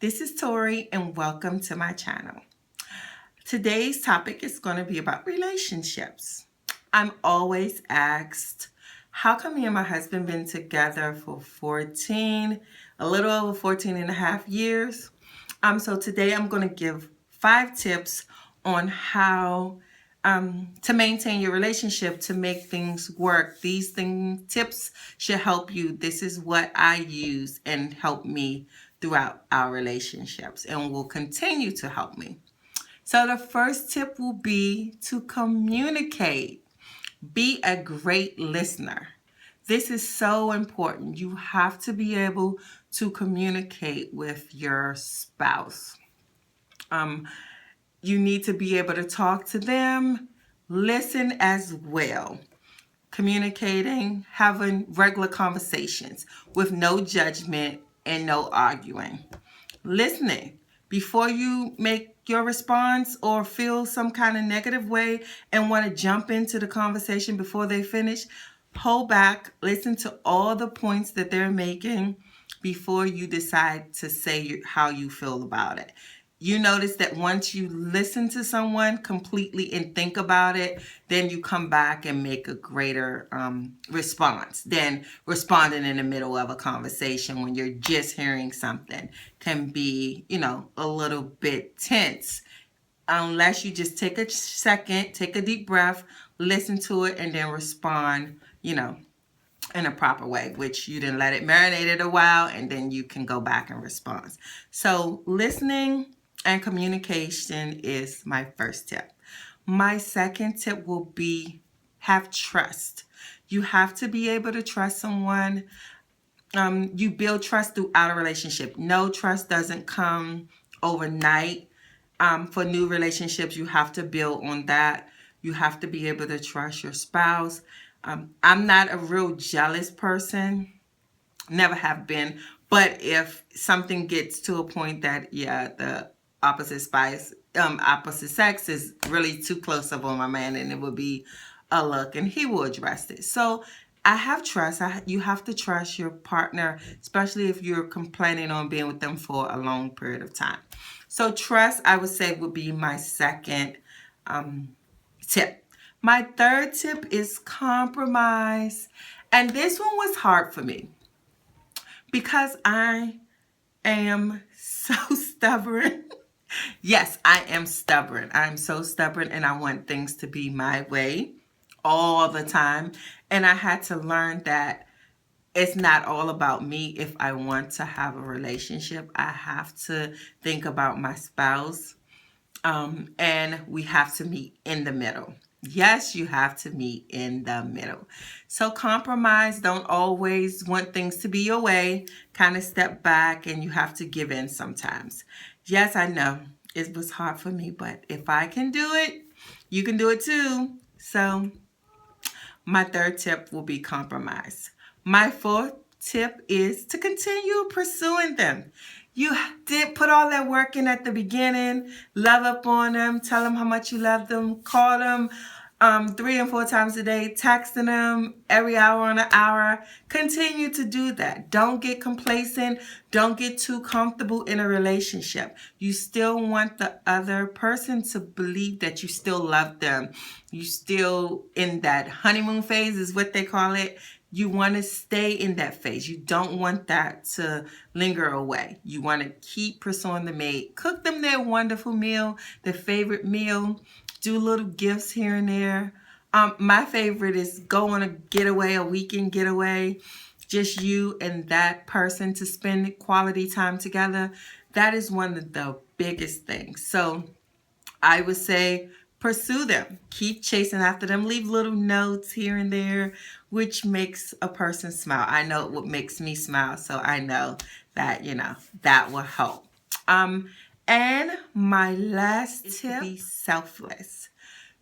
This is Tori and welcome to my channel. Today's topic is going to be about relationships. I'm always asked, how come me and my husband been together for a little over 14 and a half years? So today I'm going to give 5 tips on how to maintain your relationship, to make things work. Tips should help you. This is what I use and help me throughout our relationships and will continue to help me. So the first tip will be to communicate. Be a great listener. This is so important. You have to be able to communicate with your spouse. You need to be able to talk to them, listen as well. Communicating, having regular conversations with no judgment and no arguing. Listening before you make your response or feel some kind of negative way and want to jump into the conversation before they finish. Hold back, listen to all the points that they're making before you decide to say how you feel about it. You notice that once you listen to someone completely and think about it, then you come back and make a greater response than responding in the middle of a conversation when you're just hearing something can be, a little bit tense. Unless you just take a second, take a deep breath, listen to it, and then respond, in a proper way, which you didn't let it marinate a while, and then you can go back and respond. So listening and communication is my first tip. My second tip will be have trust. You have to be able to trust someone. You build trust throughout a relationship. No, trust doesn't come overnight. For new relationships, you have to build on that. You have to be able to trust your spouse. I'm not a real jealous person. Never have been. But if something gets to a point that, the opposite sex is really too close up on my man, and it would be a look, and he will address it. So I have trust. You have to trust your partner, especially if you're planning on being with them for a long period of time. So trust, I would say, would be my second tip. My third tip is compromise. And this one was hard for me because I am so stubborn. Yes, I am stubborn. I'm so stubborn and I want things to be my way all the time. And I had to learn that it's not all about me. If I want to have a relationship, I have to think about my spouse. And we have to meet in the middle. Yes, you have to meet in the middle. So compromise, don't always want things to be your way. Kind of step back and you have to give in sometimes. Yes, I know it was hard for me, but if I can do it, you can do it too. So my third tip will be compromise. My fourth tip is to continue pursuing them. You did put all that work in at the beginning, love up on them, tell them how much you love them, call them 3 and 4 times a day, texting them every hour on an hour. Continue to do that. Don't get complacent. Don't get too comfortable in a relationship. You still want the other person to believe that you still love them. You still in that honeymoon phase is what they call it. You want to stay in that phase. You don't want that to linger away. You want to keep pursuing the mate. Cook them their wonderful meal, their favorite meal. Do little gifts here and there. My favorite is go on a getaway, a weekend getaway. Just you and that person to spend quality time together. That is one of the biggest things. So I would say pursue them. Keep chasing after them. Leave little notes here and there, which makes a person smile. I know what makes me smile, so I know that, that will help. And my last tip, be selfless.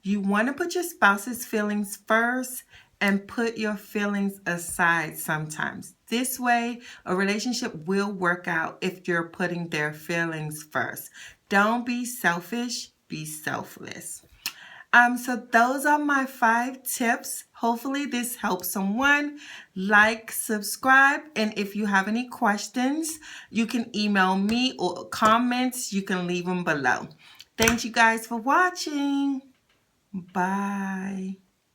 You want to put your spouse's feelings first and put your feelings aside sometimes. This way, a relationship will work out if you're putting their feelings first. Don't be selfish, be selfless. So those are my 5 tips. Hopefully this helps someone. Like, subscribe, and if you have any questions, you can email me or comments, you can leave them below. Thank you guys for watching. Bye.